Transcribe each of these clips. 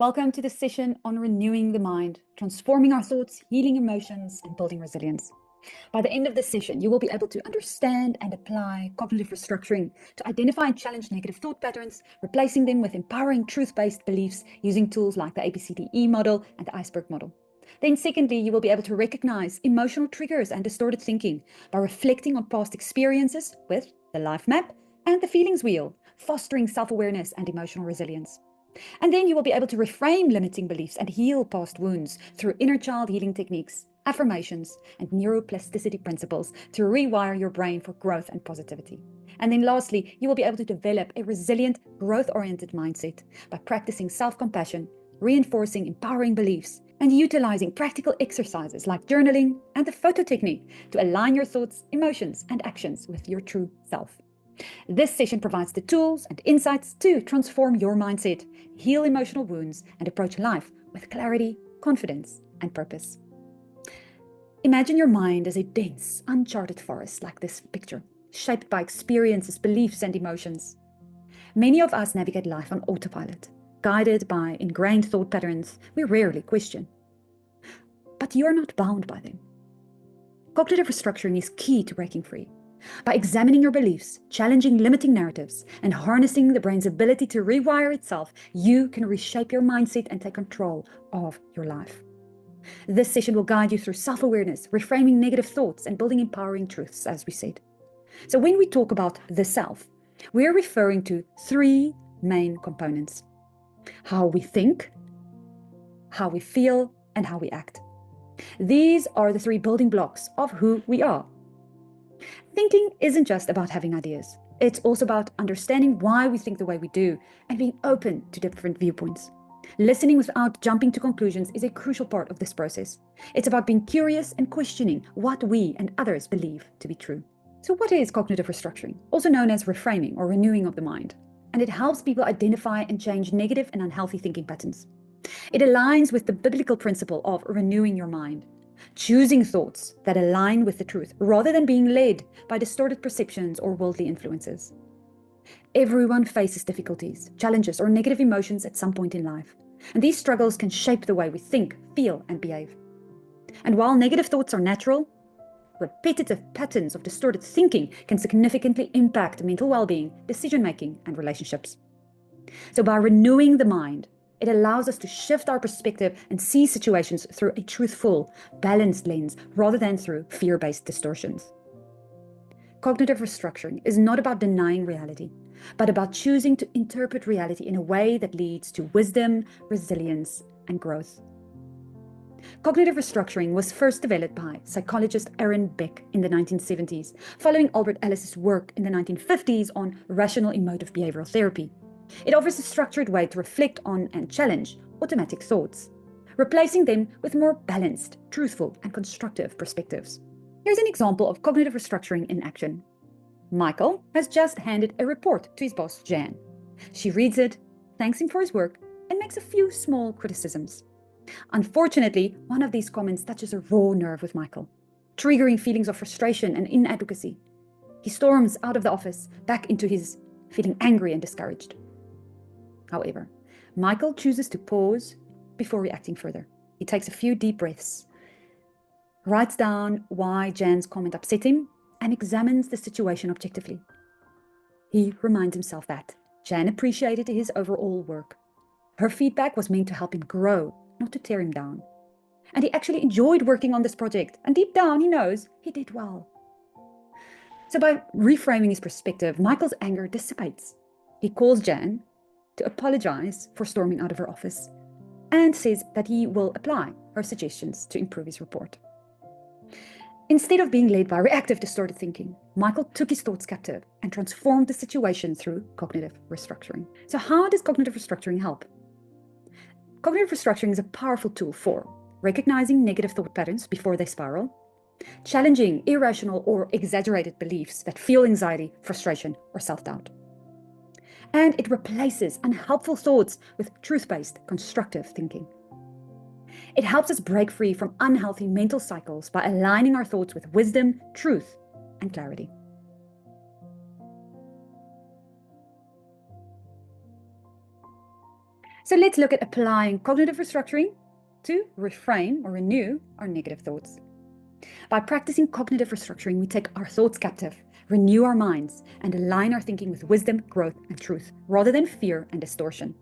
Welcome to the session on renewing the mind, transforming our thoughts, healing emotions, and building resilience. By the end of this session, you will be able to understand and apply cognitive restructuring to identify and challenge negative thought patterns, replacing them with empowering truth-based beliefs using tools like the ABCDE model and the Iceberg model. Then secondly, you will be able to recognize emotional triggers and distorted thinking by reflecting on past experiences with the life map and the feelings wheel, fostering self-awareness and emotional resilience. And then you will be able to reframe limiting beliefs and heal past wounds through inner child healing techniques, affirmations, and neuroplasticity principles to rewire your brain for growth and positivity. And then lastly, you will be able to develop a resilient, growth-oriented mindset by practicing self-compassion, reinforcing empowering beliefs, and utilizing practical exercises like journaling and the photo technique to align your thoughts, emotions, and actions with your true self. This session provides the tools and insights to transform your mindset, heal emotional wounds, and approach life with clarity, confidence, and purpose. Imagine your mind as a dense, uncharted forest like this picture, shaped by experiences, beliefs, and emotions. Many of us navigate life on autopilot, guided by ingrained thought patterns we rarely question. But you are not bound by them. Cognitive restructuring is key to breaking free. By examining your beliefs, challenging limiting narratives, and harnessing the brain's ability to rewire itself, you can reshape your mindset and take control of your life. This session will guide you through self-awareness, reframing negative thoughts, and building empowering truths, as we said. So when we talk about the self, we're referring to three main components: how we think, how we feel, and how we act. These are the three building blocks of who we are. Thinking isn't just about having ideas. It's also about understanding why we think the way we do and being open to different viewpoints. Listening without jumping to conclusions is a crucial part of this process. It's about being curious and questioning what we and others believe to be true. So what is cognitive restructuring? Also known as reframing or renewing of the mind. And it helps people identify and change negative and unhealthy thinking patterns. It aligns with the biblical principle of renewing your mind, choosing thoughts that align with the truth rather than being led by distorted perceptions or worldly influences. Everyone faces difficulties, challenges, or negative emotions at some point in life, and these struggles can shape the way we think, feel, and behave. And while negative thoughts are natural, repetitive patterns of distorted thinking can significantly impact mental well-being, decision-making, and relationships. So by renewing the mind, it allows us to shift our perspective and see situations through a truthful, balanced lens rather than through fear-based distortions. Cognitive restructuring is not about denying reality, but about choosing to interpret reality in a way that leads to wisdom, resilience, and growth. Cognitive restructuring was first developed by psychologist Aaron Beck in the 1970s, following Albert Ellis's work in the 1950s on rational emotive behavioral therapy. It offers a structured way to reflect on and challenge automatic thoughts, replacing them with more balanced, truthful, and constructive perspectives. Here's an example of cognitive restructuring in action. Michael has just handed a report to his boss, Jan. She reads it, thanks him for his work, and makes a few small criticisms. Unfortunately, one of these comments touches a raw nerve with Michael, triggering feelings of frustration and inadvocacy. He storms out of the office, back into his feeling angry and discouraged. However, Michael chooses to pause before reacting further. He takes a few deep breaths, writes down why Jan's comment upset him, and examines the situation objectively. He reminds himself that Jan appreciated his overall work. Her feedback was meant to help him grow, not to tear him down. And he actually enjoyed working on this project, and deep down he knows he did well. So by reframing his perspective, Michael's anger dissipates. He calls Jan to apologize for storming out of her office and says that he will apply her suggestions to improve his report. Instead of being led by reactive, distorted thinking, Michael took his thoughts captive and transformed the situation through cognitive restructuring. So how does cognitive restructuring help? Cognitive restructuring is a powerful tool for recognizing negative thought patterns before they spiral, challenging irrational or exaggerated beliefs that fuel anxiety, frustration, or self-doubt. And it replaces unhelpful thoughts with truth-based, constructive thinking. It helps us break free from unhealthy mental cycles by aligning our thoughts with wisdom, truth, and clarity. So let's look at applying cognitive restructuring to reframe or renew our negative thoughts. By practicing cognitive restructuring, we take our thoughts captive, renew our minds, and align our thinking with wisdom, growth, and truth, rather than fear and distortion.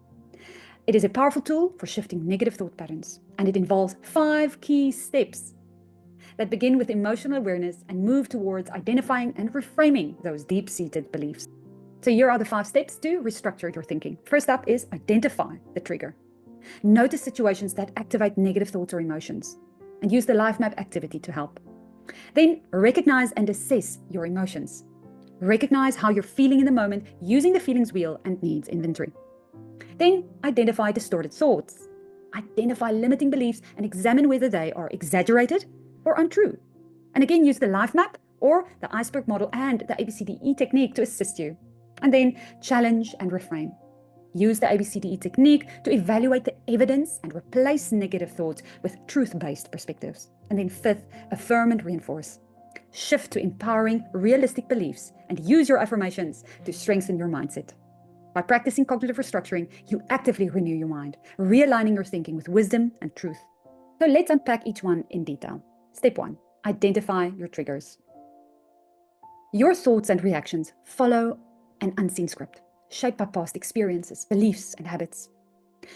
It is a powerful tool for shifting negative thought patterns, and it involves 5 key steps that begin with emotional awareness and move towards identifying and reframing those deep-seated beliefs. So here are the 5 steps to restructure your thinking. First up is identify the trigger. Notice situations that activate negative thoughts or emotions, and use the life map activity to help. Then recognize and assess your emotions. Recognize how you're feeling in the moment using the feelings wheel and needs inventory. Then identify distorted thoughts. Identify limiting beliefs and examine whether they are exaggerated or untrue. And again, use the life map or the iceberg model and the ABCDE technique to assist you. And then challenge and reframe. Use the ABCDE technique to evaluate the evidence and replace negative thoughts with truth-based perspectives. And then fifth, affirm and reinforce. Shift to empowering, realistic beliefs and use your affirmations to strengthen your mindset. By practicing cognitive restructuring, you actively renew your mind, realigning your thinking with wisdom and truth. So let's unpack each one in detail. Step 1, identify your triggers. Your thoughts and reactions follow an unseen script, shaped by past experiences, beliefs, and habits.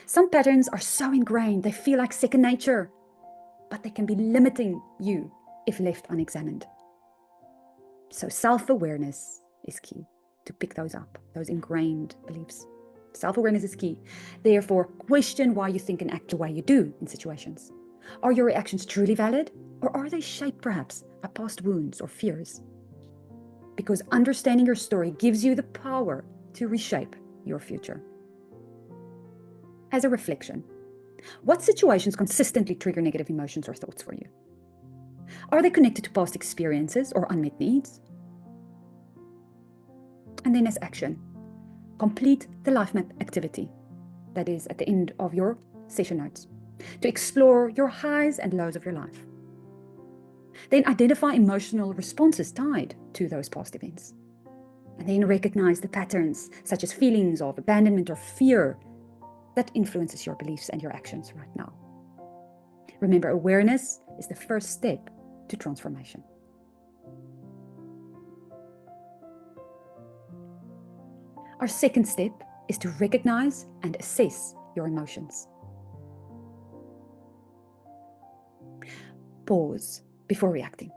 Some patterns are so ingrained, they feel like second nature, but they can be limiting you if left unexamined. So self-awareness is key to pick those up, those ingrained beliefs. Self-awareness is key. Therefore, question why you think and act the way you do in situations. Are your reactions truly valid, or are they shaped perhaps by past wounds or fears? Because understanding your story gives you the power to reshape your future. As a reflection, what situations consistently trigger negative emotions or thoughts for you? Are they connected to past experiences or unmet needs? And then as action, complete the life map activity that is at the end of your session notes to explore your highs and lows of your life. Then identify emotional responses tied to those past events. And then recognize the patterns, such as feelings of abandonment or fear, that influences your beliefs and your actions right now. Remember, awareness is the first step to transformation. Our second step is to recognize and assess your emotions. Pause before reacting.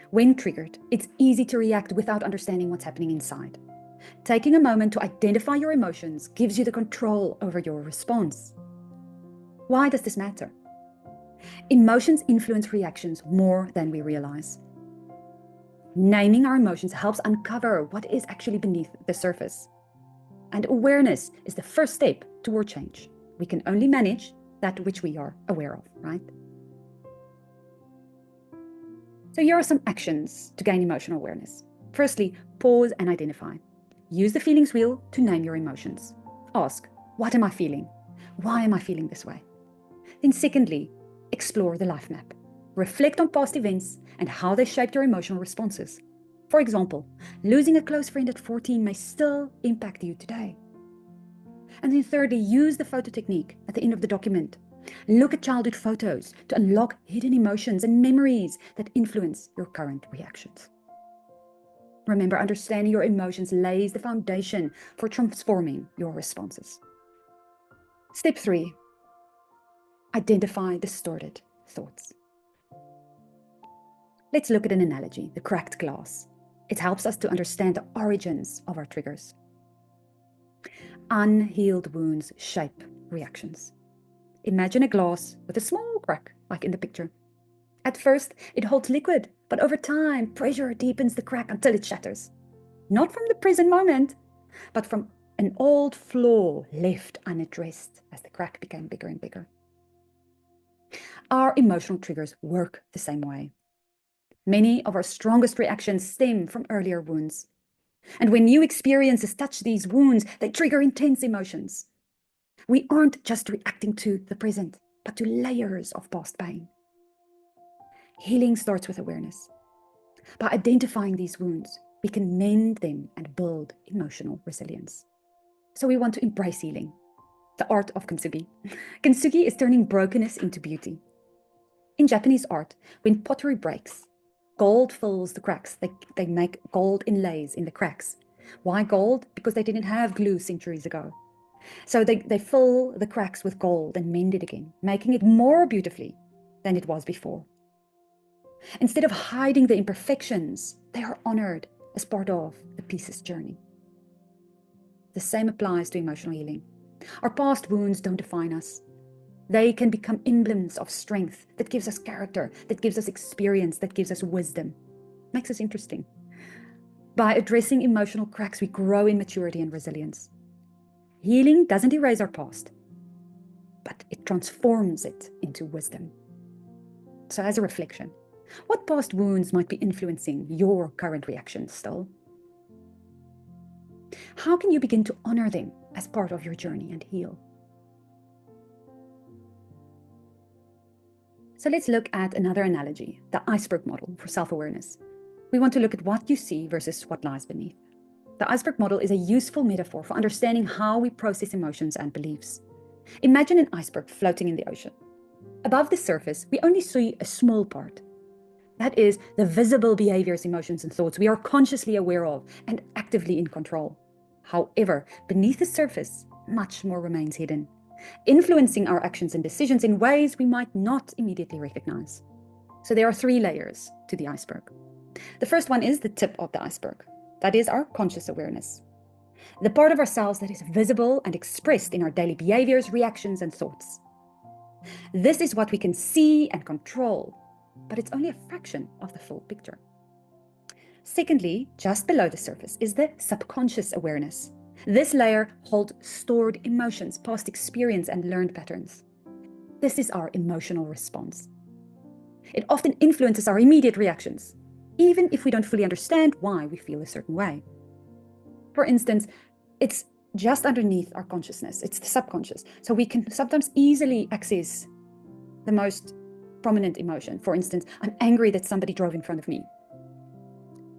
When triggered, it's easy to react without understanding what's happening inside. Taking a moment to identify your emotions gives you the control over your response. Why does this matter? Emotions influence reactions more than we realize. Naming our emotions helps uncover what is actually beneath the surface. And awareness is the first step toward change. We can only manage that which we are aware of, right? So here are some actions to gain emotional awareness. Firstly, pause and identify. Use the feelings wheel to name your emotions. Ask, what am I feeling? Why am I feeling this way? Then secondly, explore the life map. Reflect on past events and how they shaped your emotional responses. For example, losing a close friend at 14 may still impact you today. And then thirdly, use the photo technique at the end of the document. Look at childhood photos to unlock hidden emotions and memories that influence your current reactions. Remember, understanding your emotions lays the foundation for transforming your responses. Step 3, identify distorted thoughts. Let's look at an analogy, the cracked glass. It helps us to understand the origins of our triggers. Unhealed wounds shape reactions. Imagine a glass with a small crack, like in the picture. At first, it holds liquid, but over time, pressure deepens the crack until it shatters. Not from the present moment, but from an old flaw left unaddressed as the crack became bigger and bigger. Our emotional triggers work the same way. Many of our strongest reactions stem from earlier wounds. And when new experiences touch these wounds, they trigger intense emotions. We aren't just reacting to the present, but to layers of past pain. Healing starts with awareness. By identifying these wounds, we can mend them and build emotional resilience. So we want to embrace healing. The art of kintsugi. Kintsugi is turning brokenness into beauty. In Japanese art, when pottery breaks, gold fills the cracks. They make gold inlays in the cracks. Why gold? Because they didn't have glue centuries ago. So they fill the cracks with gold and mend it again, making it more beautifully than it was before. Instead of hiding the imperfections, they are honored as part of the piece's journey. The same applies to emotional healing. Our past wounds don't define us. They can become emblems of strength that gives us character, that gives us experience, that gives us wisdom. Makes us interesting. By addressing emotional cracks, we grow in maturity and resilience. Healing doesn't erase our past, but it transforms it into wisdom. So as a reflection, what past wounds might be influencing your current reactions still? How can you begin to honor them as part of your journey and heal? So let's look at another analogy, the iceberg model for self-awareness. We want to look at what you see versus what lies beneath. The iceberg model is a useful metaphor for understanding how we process emotions and beliefs. Imagine an iceberg floating in the ocean. Above the surface, we only see a small part. That is, the visible behaviors, emotions, and thoughts we are consciously aware of and actively in control. However, beneath the surface, much more remains hidden, influencing our actions and decisions in ways we might not immediately recognize. So there are 3 layers to the iceberg. The first one is the tip of the iceberg. That is our conscious awareness. The part of ourselves that is visible and expressed in our daily behaviors, reactions, and thoughts. This is what we can see and control, but it's only a fraction of the full picture. Secondly, just below the surface is the subconscious awareness. This layer holds stored emotions, past experience, and learned patterns. This is our emotional response. It often influences our immediate reactions, even if we don't fully understand why we feel a certain way. For instance, it's just underneath our consciousness. It's the subconscious. So we can sometimes easily access the most prominent emotion. For instance, I'm angry that somebody drove in front of me.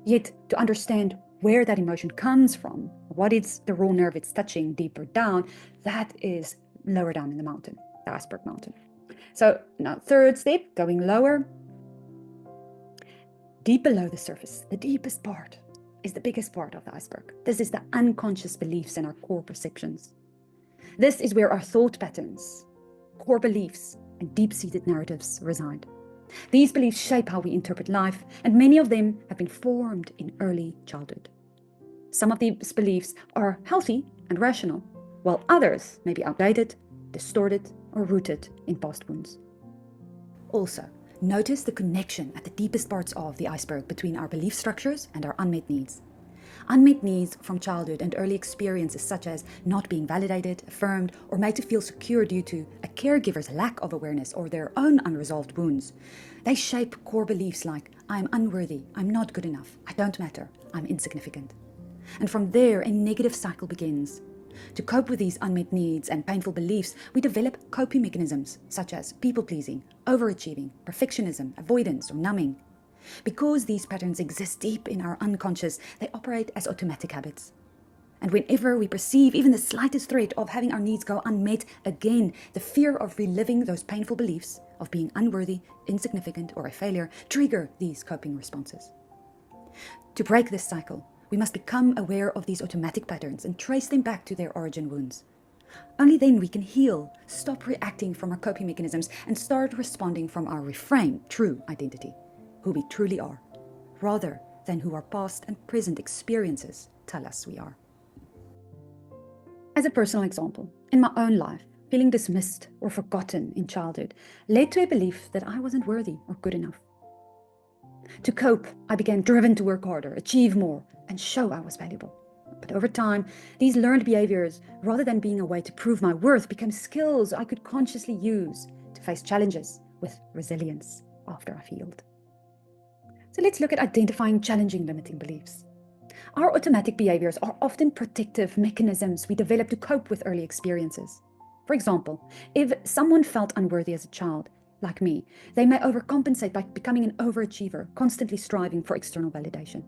Yet to understand where that emotion comes from, what is the raw nerve it's touching deeper down, that is lower down in the mountain, the iceberg mountain. So now, third step, going lower. Deep below the surface, the deepest part is the biggest part of the iceberg. This is the unconscious beliefs and our core perceptions. This is where our thought patterns, core beliefs, and deep-seated narratives reside. These beliefs shape how we interpret life, and many of them have been formed in early childhood. Some of these beliefs are healthy and rational, while others may be outdated, distorted, or rooted in past wounds. Also, notice the connection at the deepest parts of the iceberg between our belief structures and our unmet needs. Unmet needs from childhood and early experiences such as not being validated, affirmed, or made to feel secure due to a caregiver's lack of awareness or their own unresolved wounds. They shape core beliefs like, I'm unworthy, I'm not good enough, I don't matter, I'm insignificant. And from there, a negative cycle begins. To cope with these unmet needs and painful beliefs, we develop coping mechanisms such as people-pleasing, overachieving, perfectionism, avoidance, or numbing. Because these patterns exist deep in our unconscious, they operate as automatic habits. And whenever we perceive even the slightest threat of having our needs go unmet again, the fear of reliving those painful beliefs of being unworthy, insignificant, or a failure trigger these coping responses. To break this cycle, we must become aware of these automatic patterns and trace them back to their origin wounds. Only then we can heal, stop reacting from our coping mechanisms, and start responding from our reframe, true identity, who we truly are, rather than who our past and present experiences tell us we are. As a personal example, in my own life, feeling dismissed or forgotten in childhood led to a belief that I wasn't worthy or good enough. To cope, I began driven to work harder, achieve more, and show I was valuable. But over time, these learned behaviors, rather than being a way to prove my worth, became skills I could consciously use to face challenges with resilience after I've healed. So let's look at identifying challenging limiting beliefs. Our automatic behaviors are often protective mechanisms we develop to cope with early experiences. For example, if someone felt unworthy as a child, like me, they may overcompensate by becoming an overachiever, constantly striving for external validation.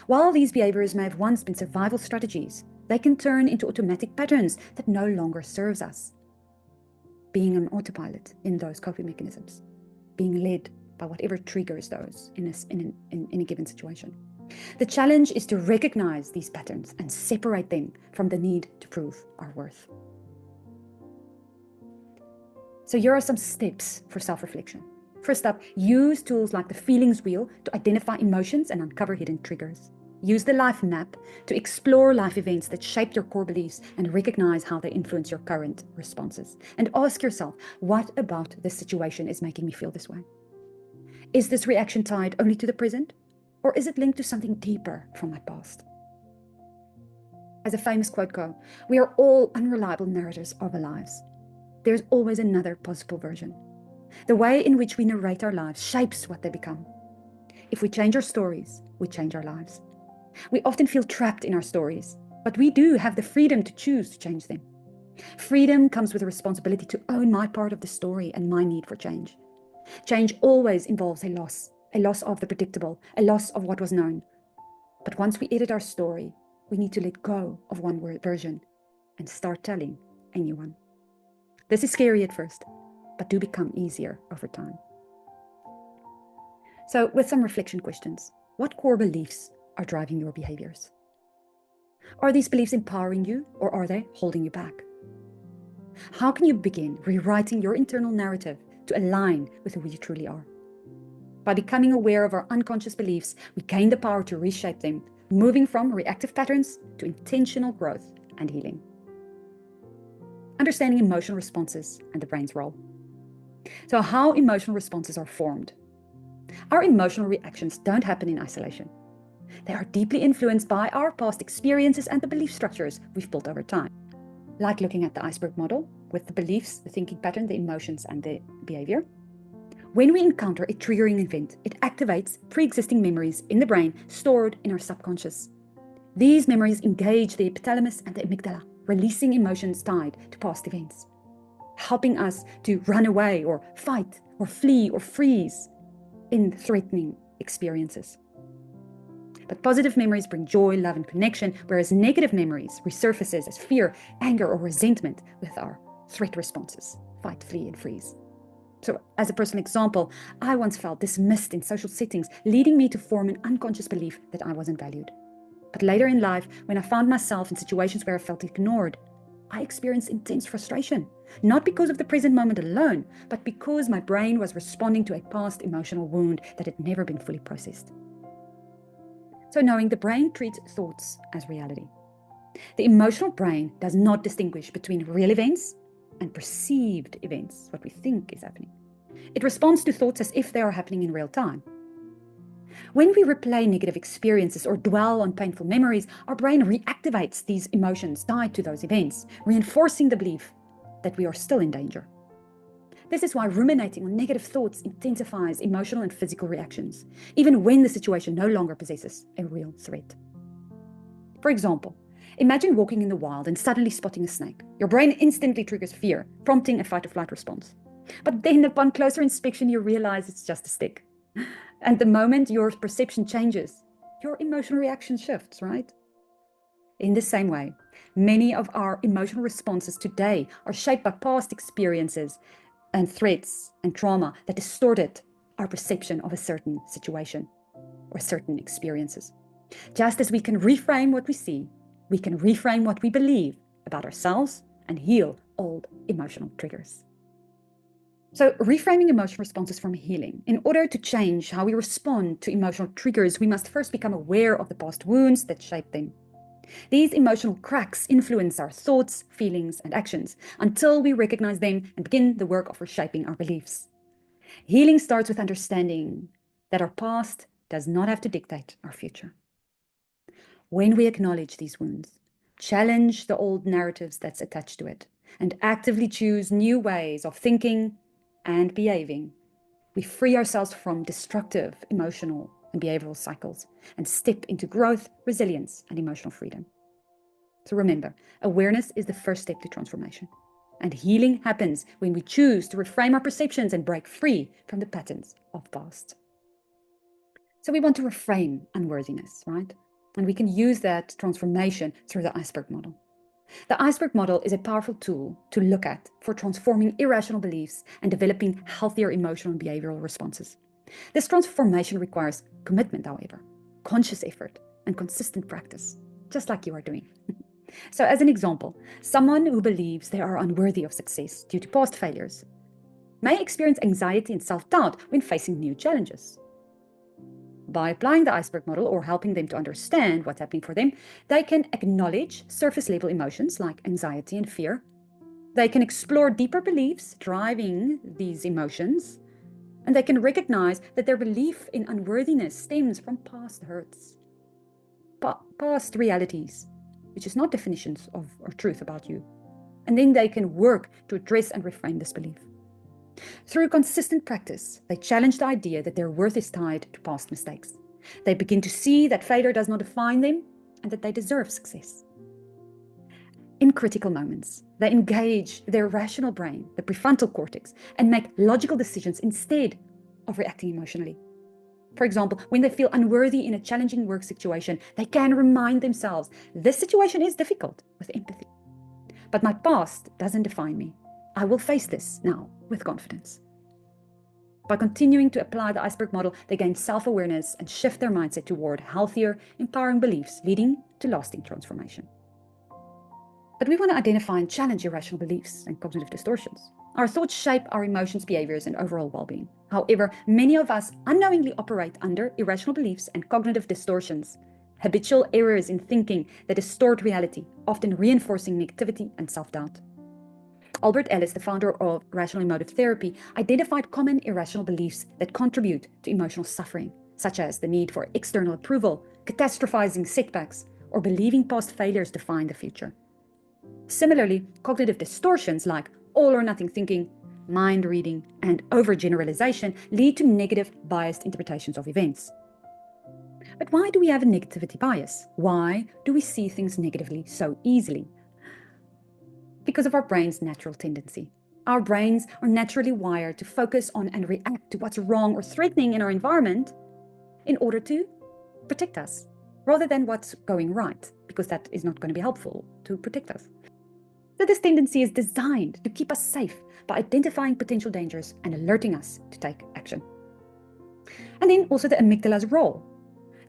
While these behaviors may have once been survival strategies, They can turn into automatic patterns that no longer serves us. Being on autopilot in those coping mechanisms, being led by whatever triggers those in a given situation. The challenge is to recognize these patterns and separate them from the need to prove our worth. So here are some steps for self-reflection. First up, use tools like the feelings wheel to identify emotions and uncover hidden triggers. Use the life map to explore life events that shape your core beliefs and recognize how they influence your current responses. And ask yourself, what about this situation is making me feel this way? Is this reaction tied only to the present? Or is it linked to something deeper from my past? As a famous quote goes, we are all unreliable narrators of our lives. There's always another possible version. The way in which we narrate our lives shapes what they become. If we change our stories, we change our lives. We often feel trapped in our stories, but we do have the freedom to choose to change them. Freedom comes with a responsibility to own my part of the story and my need for change. Change always involves a loss of the predictable, a loss of what was known. But once we edit our story, we need to let go of one version and start telling a new one. This is scary at first, but do become easier over time. So with some reflection questions, what core beliefs are driving your behaviors? Are these beliefs empowering you, or are they holding you back? How can you begin rewriting your internal narrative to align with who you truly are? By becoming aware of our unconscious beliefs, we gain the power to reshape them, moving from reactive patterns to intentional growth and healing. Understanding emotional responses and the brain's role. So how emotional responses are formed. Our emotional reactions don't happen in isolation. They are deeply influenced by our past experiences and the belief structures we've built over time. Like looking at the iceberg model with the beliefs, the thinking pattern, the emotions, and the behavior. When we encounter a triggering event, it activates pre-existing memories in the brain stored in our subconscious. These memories engage the hypothalamus and the amygdala, releasing emotions tied to past events, helping us to run away or fight or flee or freeze in threatening experiences. But positive memories bring joy, love, and connection, whereas negative memories resurfaces as fear, anger, or resentment with our threat responses, fight, flee, and freeze. So as a personal example, I once felt dismissed in social settings, leading me to form an unconscious belief that I wasn't valued. But later in life, when I found myself in situations where I felt ignored, I experienced intense frustration, not because of the present moment alone, but because my brain was responding to a past emotional wound that had never been fully processed. So knowing the brain treats thoughts as reality. The emotional brain does not distinguish between real events and perceived events, what we think is happening. It responds to thoughts as if they are happening in real time. When we replay negative experiences or dwell on painful memories, our brain reactivates these emotions tied to those events, reinforcing the belief that we are still in danger. This is why ruminating on negative thoughts intensifies emotional and physical reactions, even when the situation no longer possesses a real threat. For example, imagine walking in the wild and suddenly spotting a snake. Your brain instantly triggers fear, prompting a fight or flight response. But then upon closer inspection, you realize it's just a stick. And the moment your perception changes, your emotional reaction shifts, right? In the same way, many of our emotional responses today are shaped by past experiences and threats and trauma that distorted our perception of a certain situation or certain experiences. Just as we can reframe what we see, we can reframe what we believe about ourselves and heal old emotional triggers. So reframing emotional responses from healing. In order to change how we respond to emotional triggers, we must first become aware of the past wounds that shaped them. These emotional cracks influence our thoughts, feelings, and actions until we recognize them and begin the work of reshaping our beliefs. Healing starts with understanding that our past does not have to dictate our future. When we acknowledge these wounds, challenge the old narratives that's attached to it, and actively choose new ways of thinking and behaving, we free ourselves from destructive emotional and behavioral cycles and step into growth, resilience, and emotional freedom. So remember, awareness is the first step to transformation. And healing happens when we choose to reframe our perceptions and break free from the patterns of past. So we want to reframe unworthiness, right? And we can use that transformation through the iceberg model. The iceberg model is a powerful tool to look at for transforming irrational beliefs and developing healthier emotional and behavioral responses. This transformation requires commitment, however, conscious effort, and consistent practice, just like you are doing. So as an example, someone who believes they are unworthy of success due to past failures may experience anxiety and self-doubt when facing new challenges. By applying the iceberg model or helping them to understand what's happening for them, they can acknowledge surface-level emotions like anxiety and fear. They can explore deeper beliefs driving these emotions, and they can recognize that their belief in unworthiness stems from past hurts, past realities, which is not definitions of or truth about you. And then they can work to address and reframe this belief. Through consistent practice, they challenge the idea that their worth is tied to past mistakes. They begin to see that failure does not define them and that they deserve success. In critical moments, they engage their rational brain, the prefrontal cortex, and make logical decisions instead of reacting emotionally. For example, when they feel unworthy in a challenging work situation, they can remind themselves, this situation is difficult, with empathy. But my past doesn't define me. I will face this now with confidence. By continuing to apply the iceberg model, they gain self-awareness and shift their mindset toward healthier, empowering beliefs, leading to lasting transformation. But we want to identify and challenge irrational beliefs and cognitive distortions. Our thoughts shape our emotions, behaviors, and overall well-being. However, many of us unknowingly operate under irrational beliefs and cognitive distortions, habitual errors in thinking that distort reality, often reinforcing negativity and self-doubt. Albert Ellis, the founder of rational emotive therapy, identified common irrational beliefs that contribute to emotional suffering, such as the need for external approval, catastrophizing setbacks, or believing past failures define the future. Similarly, cognitive distortions like all or nothing thinking, mind reading, and overgeneralization lead to negative, biased interpretations of events. But why do we have a negativity bias? Why do we see things negatively so easily? Because of our brain's natural tendency. Our brains are naturally wired to focus on and react to what's wrong or threatening in our environment in order to protect us, rather than what's going right, because that is not going to be helpful to protect us. So this tendency is designed to keep us safe by identifying potential dangers and alerting us to take action. And then also the amygdala's role.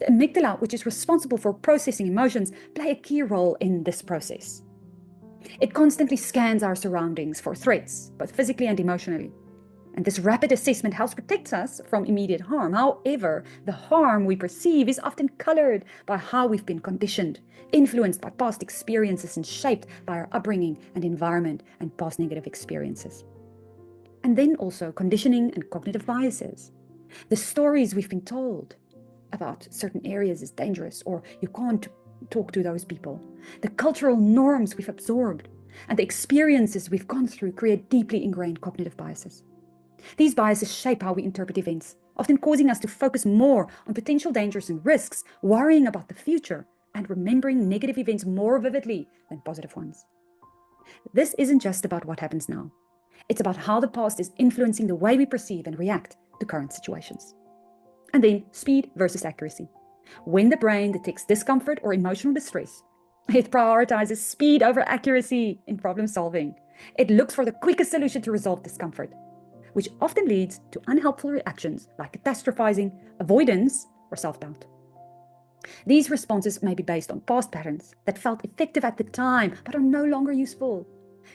The amygdala, which is responsible for processing emotions, play a key role in this process. It constantly scans our surroundings for threats, both physically and emotionally. And this rapid assessment helps protect us from immediate harm. However, the harm we perceive is often colored by how we've been conditioned, influenced by past experiences, and shaped by our upbringing and environment and past negative experiences. And then also conditioning and cognitive biases. The stories we've been told about certain areas is dangerous, or you can't talk to those people. The cultural norms we've absorbed and the experiences we've gone through create deeply ingrained cognitive biases. These biases shape how we interpret events, often causing us to focus more on potential dangers and risks, worrying about the future, and remembering negative events more vividly than positive ones. This isn't just about what happens now. It's about how the past is influencing the way we perceive and react to current situations. And then speed versus accuracy. When the brain detects discomfort or emotional distress, it prioritizes speed over accuracy in problem solving. It looks for the quickest solution to resolve discomfort, which often leads to unhelpful reactions like catastrophizing, avoidance, or self-doubt. These responses may be based on past patterns that felt effective at the time but are no longer useful,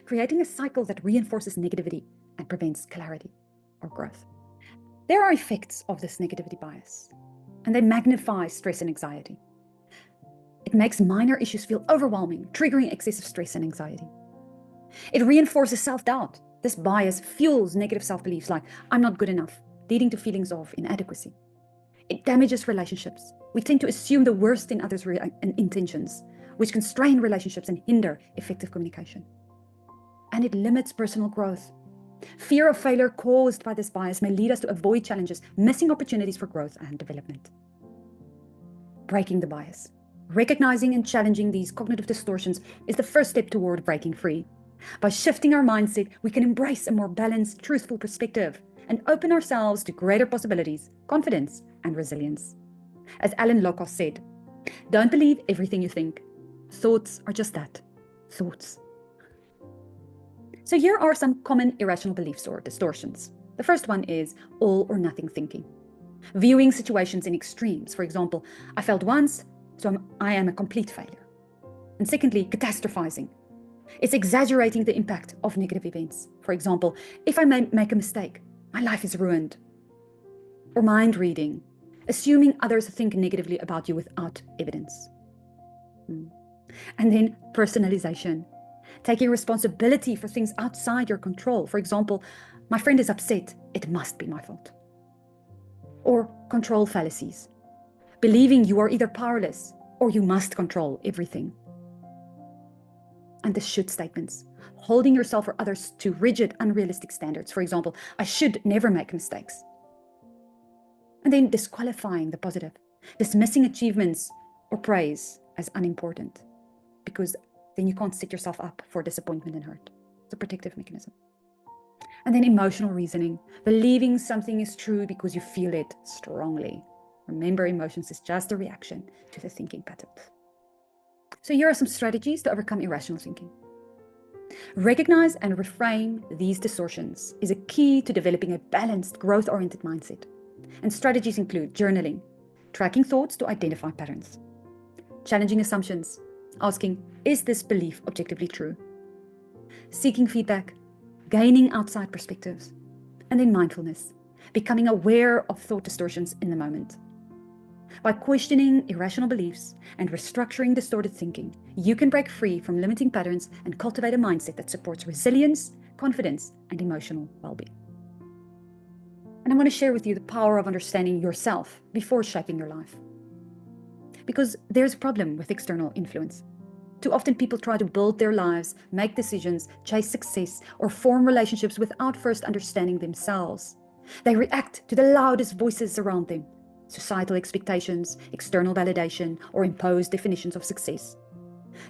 creating a cycle that reinforces negativity and prevents clarity or growth. There are effects of this negativity bias, and they magnify stress and anxiety. It makes minor issues feel overwhelming, triggering excessive stress and anxiety. It reinforces self-doubt. This bias fuels negative self-beliefs like, I'm not good enough, leading to feelings of inadequacy. It damages relationships. We tend to assume the worst in others' intentions, which can strain relationships and hinder effective communication. And it limits personal growth. Fear of failure caused by this bias may lead us to avoid challenges, missing opportunities for growth and development. Breaking the bias. Recognizing and challenging these cognitive distortions is the first step toward breaking free. By shifting our mindset, we can embrace a more balanced, truthful perspective and open ourselves to greater possibilities, confidence, and resilience. As Alan Locke said, Don't believe everything you think. Thoughts are just that, thoughts. So here are some common irrational beliefs or distortions. The first one is all or nothing thinking. Viewing situations in extremes. For example, I failed once, so I am a complete failure. And secondly, catastrophizing. It's exaggerating the impact of negative events. For example, if I make a mistake, my life is ruined. Or mind reading, assuming others think negatively about you without evidence. And then personalization, taking responsibility for things outside your control. For example, my friend is upset, it must be my fault. Or control fallacies, believing you are either powerless or you must control everything. And the should statements, holding yourself or others to rigid, unrealistic standards. For example, I should never make mistakes. And then disqualifying the positive, dismissing achievements or praise as unimportant, because then you can't set yourself up for disappointment and hurt. It's a protective mechanism. And then emotional reasoning, believing something is true because you feel it strongly. Remember, emotions is just a reaction to the thinking patterns. So here are some strategies to overcome irrational thinking. Recognize and reframe these distortions is a key to developing a balanced, growth-oriented mindset. And strategies include journaling, tracking thoughts to identify patterns, challenging assumptions, asking, is this belief objectively true? Seeking feedback, gaining outside perspectives, and then mindfulness, becoming aware of thought distortions in the moment. By questioning irrational beliefs and restructuring distorted thinking, you can break free from limiting patterns and cultivate a mindset that supports resilience, confidence, and emotional well-being. And I want to share with you the power of understanding yourself before shaping your life. Because there's a problem with external influence. Too often people try to build their lives, make decisions, chase success, or form relationships without first understanding themselves. They react to the loudest voices around them, societal expectations, external validation, or imposed definitions of success.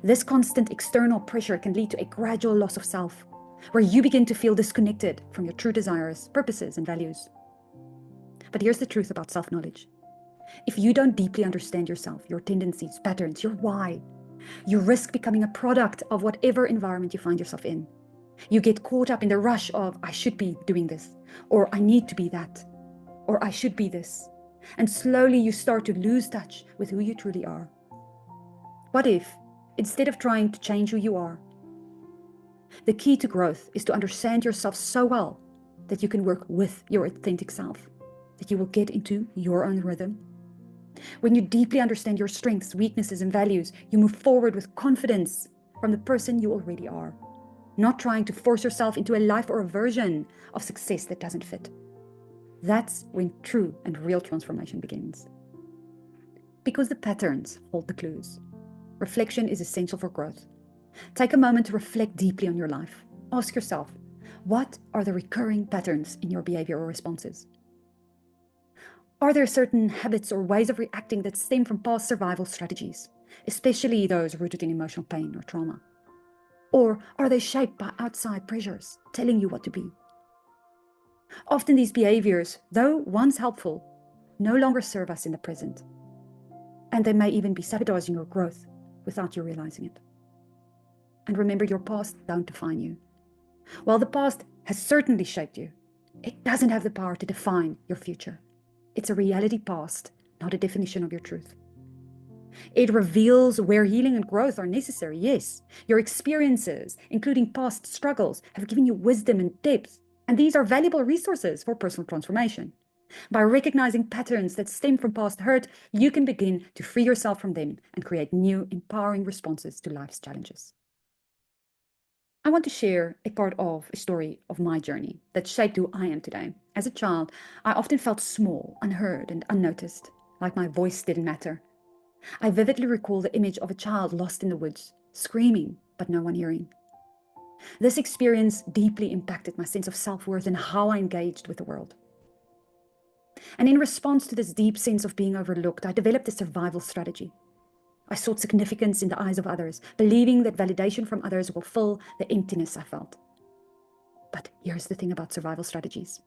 This constant external pressure can lead to a gradual loss of self, where you begin to feel disconnected from your true desires, purposes, and values. But here's the truth about self-knowledge. If you don't deeply understand yourself, your tendencies, patterns, your why, you risk becoming a product of whatever environment you find yourself in. You get caught up in the rush of, I should be doing this, or I need to be that, or I should be this. And slowly you start to lose touch with who you truly are. What if, instead of trying to change who you are, the key to growth is to understand yourself so well that you can work with your authentic self, that you will get into your own rhythm. When you deeply understand your strengths, weaknesses, and values, you move forward with confidence from the person you already are, not trying to force yourself into a life or a version of success that doesn't fit. That's when true and real transformation begins. Because the patterns hold the clues. Reflection is essential for growth. Take a moment to reflect deeply on your life. Ask yourself, what are the recurring patterns in your behavior or responses? Are there certain habits or ways of reacting that stem from past survival strategies, especially those rooted in emotional pain or trauma? Or are they shaped by outside pressures telling you what to be? Often these behaviors, though once helpful, no longer serve us in the present. And they may even be sabotaging your growth without you realizing it. And remember, your past don't define you. While the past has certainly shaped you, it doesn't have the power to define your future. It's a reality past, not a definition of your truth. It reveals where healing and growth are necessary, yes. Your experiences, including past struggles, have given you wisdom and depth, and these are valuable resources for personal transformation. By recognizing patterns that stem from past hurt, you can begin to free yourself from them and create new, empowering responses to life's challenges. I want to share a part of a story of my journey that shaped who I am today. As a child, I often felt small, unheard, and unnoticed, like my voice didn't matter. I vividly recall the image of a child lost in the woods, screaming, but no one hearing. This experience deeply impacted my sense of self-worth and how I engaged with the world. And in response to this deep sense of being overlooked, I developed a survival strategy. I sought significance in the eyes of others, believing that validation from others will fill the emptiness I felt. But here's the thing about survival strategies.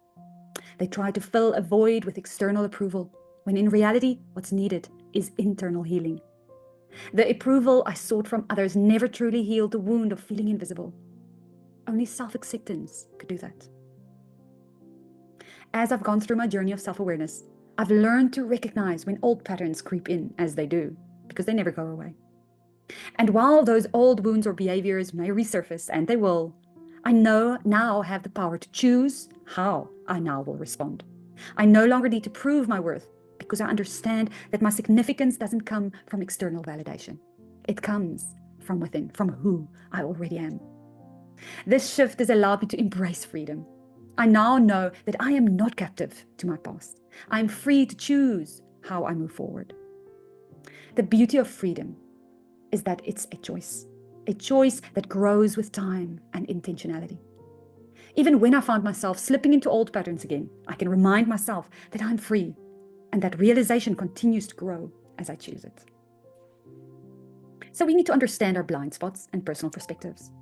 They try to fill a void with external approval, when in reality, what's needed is internal healing. The approval I sought from others never truly healed the wound of feeling invisible. Only self-acceptance could do that. As I've gone through my journey of self-awareness, I've learned to recognize when old patterns creep in, as they do, because they never go away. And while those old wounds or behaviors may resurface, and they will, I now have the power to choose how I now will respond. I no longer need to prove my worth because I understand that my significance doesn't come from external validation. It comes from within, from who I already am. This shift has allowed me to embrace freedom. I now know that I am not captive to my past. I am free to choose how I move forward. The beauty of freedom is that it's a choice that grows with time and intentionality. Even when I found myself slipping into old patterns again, I can remind myself that I'm free, and that realization continues to grow as I choose it. So we need to understand our blind spots and personal perspectives.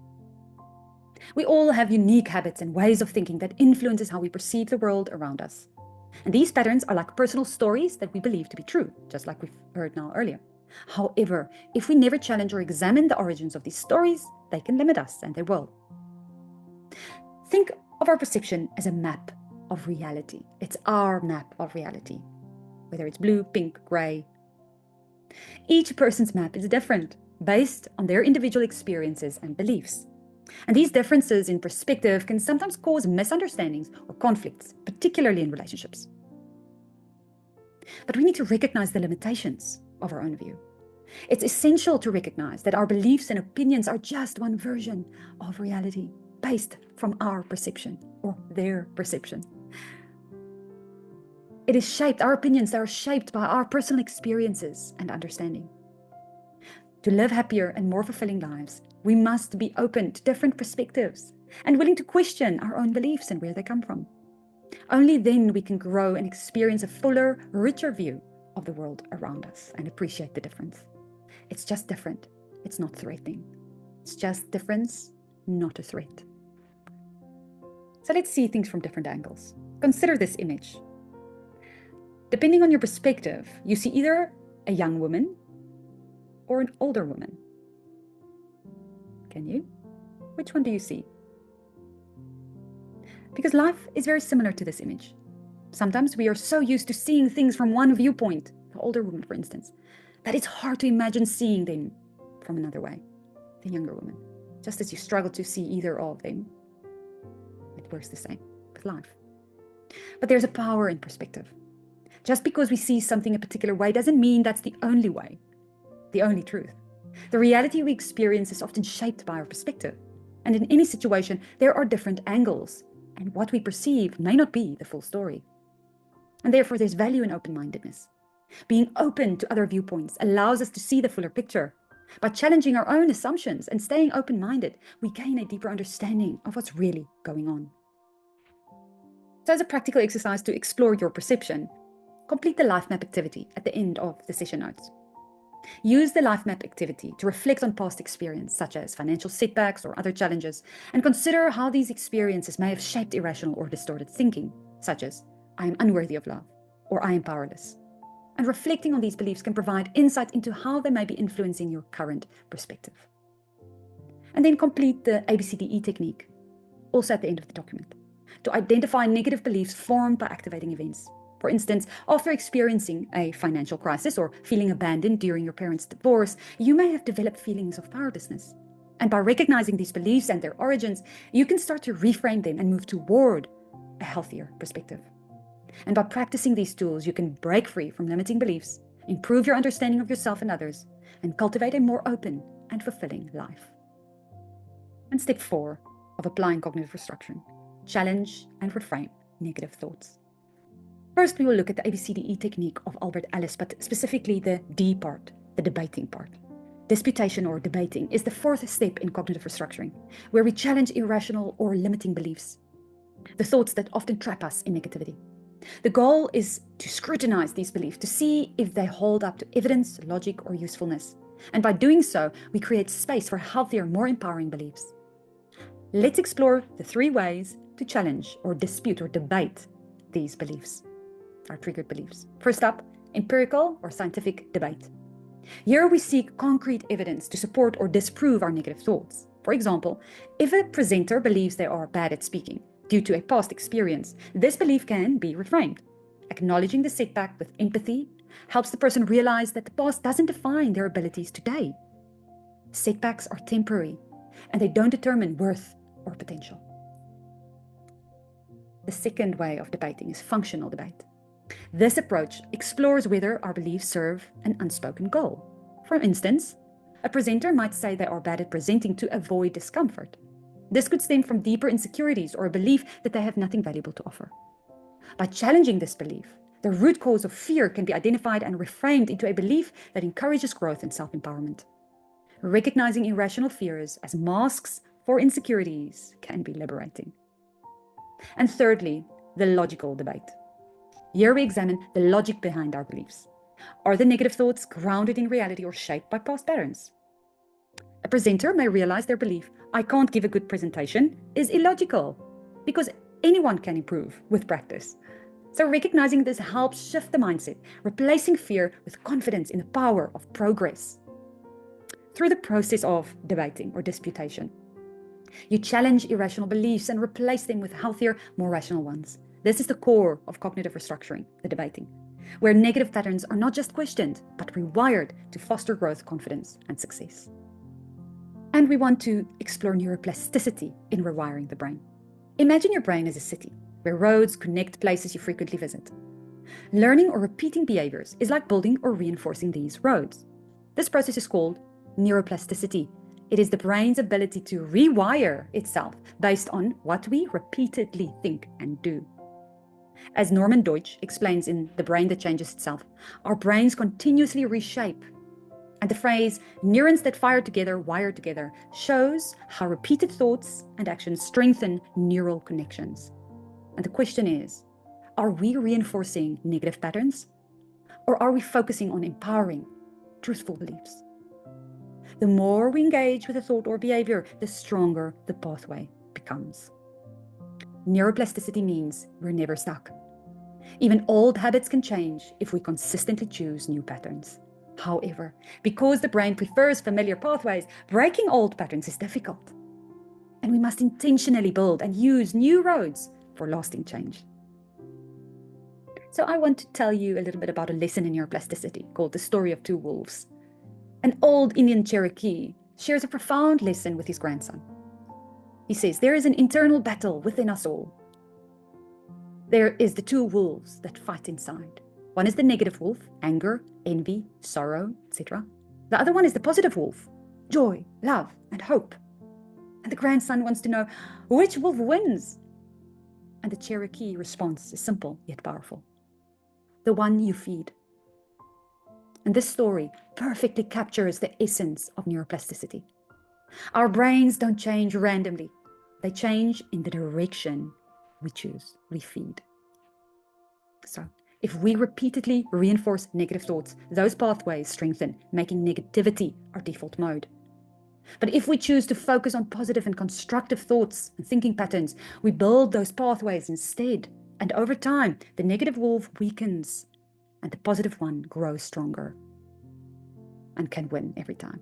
We all have unique habits and ways of thinking that influences how we perceive the world around us. And these patterns are like personal stories that we believe to be true, just like we've heard now earlier. However, if we never challenge or examine the origins of these stories, they can limit us, and they will. Think of our perception as a map of reality. It's our map of reality, whether it's blue, pink, gray. Each person's map is different, based on their individual experiences and beliefs. And these differences in perspective can sometimes cause misunderstandings or conflicts, particularly in relationships. But we need to recognize the limitations of our own view. It's essential to recognize that our beliefs and opinions are just one version of reality, based from our perception or their perception. It is shaped, our opinions are shaped by our personal experiences and understanding. To live happier and more fulfilling lives, we must be open to different perspectives and willing to question our own beliefs and where they come from. Only then we can grow and experience a fuller, richer view of the world around us and appreciate the difference. It's just different. It's not threatening. It's just difference, not a threat. So let's see things from different angles. Consider this image. Depending on your perspective, you see either a young woman or an older woman. Can you? Which one do you see? Because life is very similar to this image. Sometimes we are so used to seeing things from one viewpoint, the older woman, for instance, that it's hard to imagine seeing them from another way, the younger woman. Just as you struggle to see either of them, it works the same with life. But there's a power in perspective. Just because we see something a particular way doesn't mean that's the only way, the only truth. The reality we experience is often shaped by our perspective. And in any situation, there are different angles, and what we perceive may not be the full story. And therefore, there's value in open-mindedness. Being open to other viewpoints allows us to see the fuller picture. By challenging our own assumptions and staying open-minded, we gain a deeper understanding of what's really going on. So as a practical exercise to explore your perception, complete the life map activity at the end of the session notes. Use the life map activity to reflect on past experience, such as financial setbacks or other challenges, and consider how these experiences may have shaped irrational or distorted thinking, such as, I am unworthy of love, or I am powerless. And reflecting on these beliefs can provide insight into how they may be influencing your current perspective. And then complete the ABCDE technique, also at the end of the document, to identify negative beliefs formed by activating events. For instance, after experiencing a financial crisis or feeling abandoned during your parents' divorce, you may have developed feelings of powerlessness. And by recognizing these beliefs and their origins, you can start to reframe them and move toward a healthier perspective. And by practicing these tools, you can break free from limiting beliefs, improve your understanding of yourself and others, and cultivate a more open and fulfilling life. And step 4 of applying cognitive restructuring: challenge and reframe negative thoughts. First, we will look at the ABCDE technique of Albert Ellis, but specifically the D part, the debating part. Disputation or debating is the 4th step in cognitive restructuring, where we challenge irrational or limiting beliefs, the thoughts that often trap us in negativity. The goal is to scrutinize these beliefs to see if they hold up to evidence, logic, or usefulness. And by doing so, we create space for healthier, more empowering beliefs. Let's explore the 3 ways to challenge or dispute or debate these beliefs, our triggered beliefs. First up, empirical or scientific debate. Here we seek concrete evidence to support or disprove our negative thoughts. For example, if a presenter believes they are bad at speaking due to a past experience, this belief can be reframed. Acknowledging the setback with empathy helps the person realize that the past doesn't define their abilities today. Setbacks are temporary, and they don't determine worth or potential. The second way of debating is functional debate. This approach explores whether our beliefs serve an unspoken goal. For instance, a presenter might say they are bad at presenting to avoid discomfort. This could stem from deeper insecurities or a belief that they have nothing valuable to offer. By challenging this belief, the root cause of fear can be identified and reframed into a belief that encourages growth and self-empowerment. Recognizing irrational fears as masks for insecurities can be liberating. And thirdly, the logical debate. Here we examine the logic behind our beliefs. Are the negative thoughts grounded in reality or shaped by past patterns? A presenter may realize their belief, I can't give a good presentation, is illogical, because anyone can improve with practice. So recognizing this helps shift the mindset, replacing fear with confidence in the power of progress. Through the process of debating or disputation, you challenge irrational beliefs and replace them with healthier, more rational ones. This is the core of cognitive restructuring, the debating, where negative patterns are not just questioned, but rewired to foster growth, confidence, and success. And we want to explore neuroplasticity in rewiring the brain. Imagine your brain as a city, where roads connect places you frequently visit. Learning or repeating behaviors is like building or reinforcing these roads. This process is called neuroplasticity. It is the brain's ability to rewire itself based on what we repeatedly think and do. As Norman Deutsch explains in The Brain That Changes Itself, our brains continuously reshape. And the phrase, neurons that fire together, wire together, shows how repeated thoughts and actions strengthen neural connections. And the question is, are we reinforcing negative patterns? Or are we focusing on empowering truthful beliefs? The more we engage with a thought or behavior, the stronger the pathway becomes. Neuroplasticity means we're never stuck. Even old habits can change if we consistently choose new patterns. However, because the brain prefers familiar pathways, breaking old patterns is difficult. And we must intentionally build and use new roads for lasting change. So I want to tell you a little bit about a lesson in neuroplasticity called The Story of Two Wolves. An old Indian Cherokee shares a profound lesson with his grandson. He says, there is an internal battle within us all. There is the two wolves that fight inside. One is the negative wolf, anger, envy, sorrow, etc. The other one is the positive wolf, joy, love, and hope. And the grandson wants to know, which wolf wins? And the Cherokee response is simple yet powerful. The one you feed. And this story perfectly captures the essence of neuroplasticity. Our brains don't change randomly. They change in the direction we choose, we feed. So, if we repeatedly reinforce negative thoughts, those pathways strengthen, making negativity our default mode. But if we choose to focus on positive and constructive thoughts and thinking patterns, we build those pathways instead. And over time, the negative wolf weakens and the positive one grows stronger and can win every time.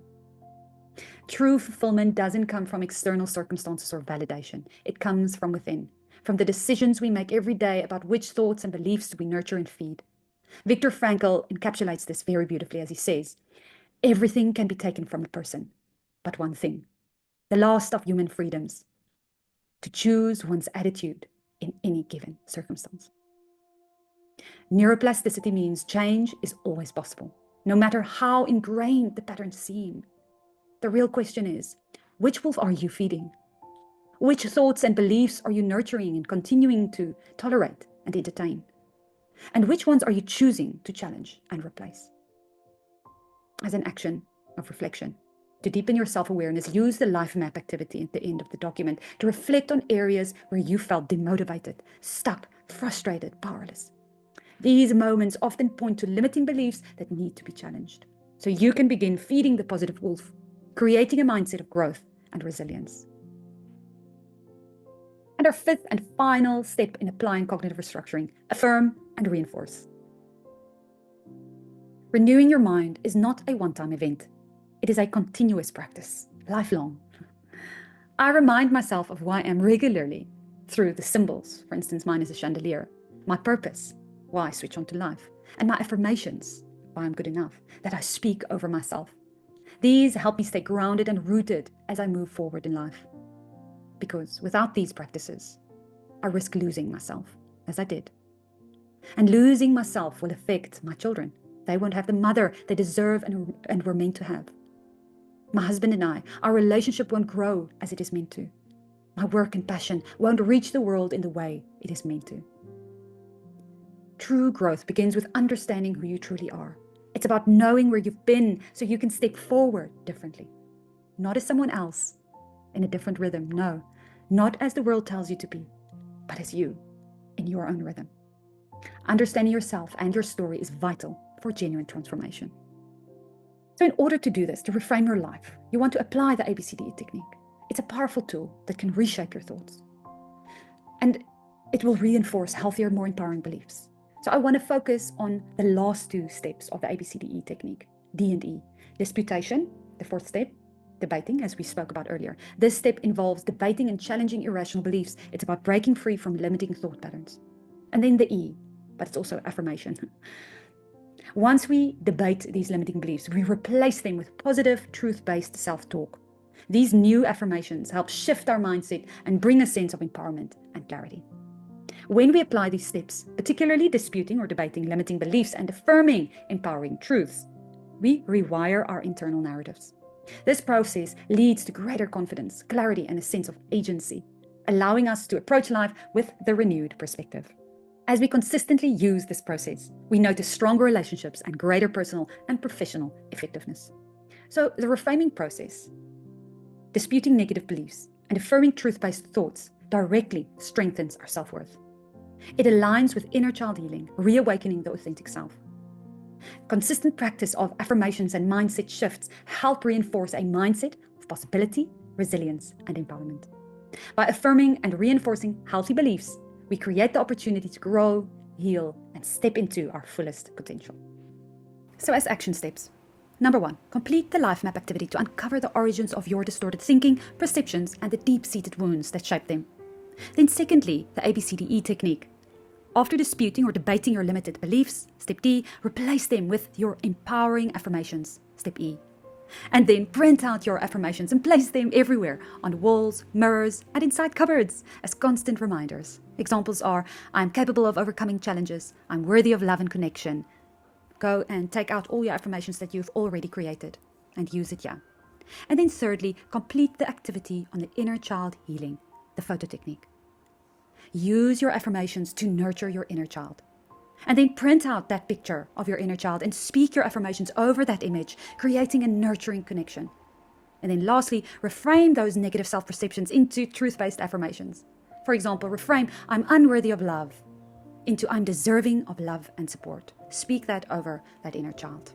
True fulfillment doesn't come from external circumstances or validation. It comes from within, from the decisions we make every day about which thoughts and beliefs we nurture and feed. Viktor Frankl encapsulates this very beautifully as he says, everything can be taken from a person, but one thing, the last of human freedoms, to choose one's attitude in any given circumstance. Neuroplasticity means change is always possible, no matter how ingrained the patterns seem. The real question is, which wolf are you feeding? Which thoughts and beliefs are you nurturing and continuing to tolerate and entertain? And which ones are you choosing to challenge and replace? As an action of reflection, to deepen your self-awareness, use the life map activity at the end of the document to reflect on areas where you felt demotivated, stuck, frustrated, powerless. These moments often point to limiting beliefs that need to be challenged. So you can begin feeding the positive wolf, creating a mindset of growth and resilience. And our fifth and final step in applying cognitive restructuring, affirm and reinforce. Renewing your mind is not a one-time event. It is a continuous practice, lifelong. I remind myself of who I am regularly through the symbols. For instance, mine is a chandelier. My purpose, why I switch on to life. And my affirmations, why I'm good enough, that I speak over myself. These help me stay grounded and rooted as I move forward in life. Because without these practices, I risk losing myself, as I did. And losing myself will affect my children. They won't have the mother they deserve and were meant to have. My husband and I, our relationship won't grow as it is meant to. My work and passion won't reach the world in the way it is meant to. True growth begins with understanding who you truly are. It's about knowing where you've been so you can step forward differently. Not as someone else, in a different rhythm, no. Not as the world tells you to be, but as you, in your own rhythm. Understanding yourself and your story is vital for genuine transformation. So in order to do this, to reframe your life, you want to apply the ABCDE technique. It's a powerful tool that can reshape your thoughts. And it will reinforce healthier, more empowering beliefs. So I want to focus on the last two steps of the ABCDE technique, D and E. Disputation, the fourth step, debating, as we spoke about earlier. This step involves debating and challenging irrational beliefs. It's about breaking free from limiting thought patterns. And then the E, but it's also affirmation. Once we debate these limiting beliefs, we replace them with positive, truth-based self-talk. These new affirmations help shift our mindset and bring a sense of empowerment and clarity. When we apply these steps, particularly disputing or debating limiting beliefs and affirming empowering truths, we rewire our internal narratives. This process leads to greater confidence, clarity, and a sense of agency, allowing us to approach life with the renewed perspective. As we consistently use this process, we notice stronger relationships and greater personal and professional effectiveness. So the reframing process, disputing negative beliefs and affirming truth-based thoughts directly strengthens our self-worth. It aligns with inner child healing, reawakening the authentic self. Consistent practice of affirmations and mindset shifts help reinforce a mindset of possibility, resilience, and empowerment. By affirming and reinforcing healthy beliefs, we create the opportunity to grow, heal, and step into our fullest potential. So as action steps, number 1, complete the life map activity to uncover the origins of your distorted thinking, perceptions, and the deep-seated wounds that shape them. Then secondly, the ABCDE technique. After disputing or debating your limited beliefs, step D, replace them with your empowering affirmations, step E. And then print out your affirmations and place them everywhere, on walls, mirrors, and inside cupboards as constant reminders. Examples are, I'm capable of overcoming challenges, I'm worthy of love and connection. Go and take out all your affirmations that you've already created and use it here. And then thirdly, complete the activity on the inner child healing, the photo technique. Use your affirmations to nurture your inner child. And then print out that picture of your inner child and speak your affirmations over that image, creating a nurturing connection. And then lastly, reframe those negative self-perceptions into truth-based affirmations. For example, reframe, I'm unworthy of love, into I'm deserving of love and support. Speak that over that inner child.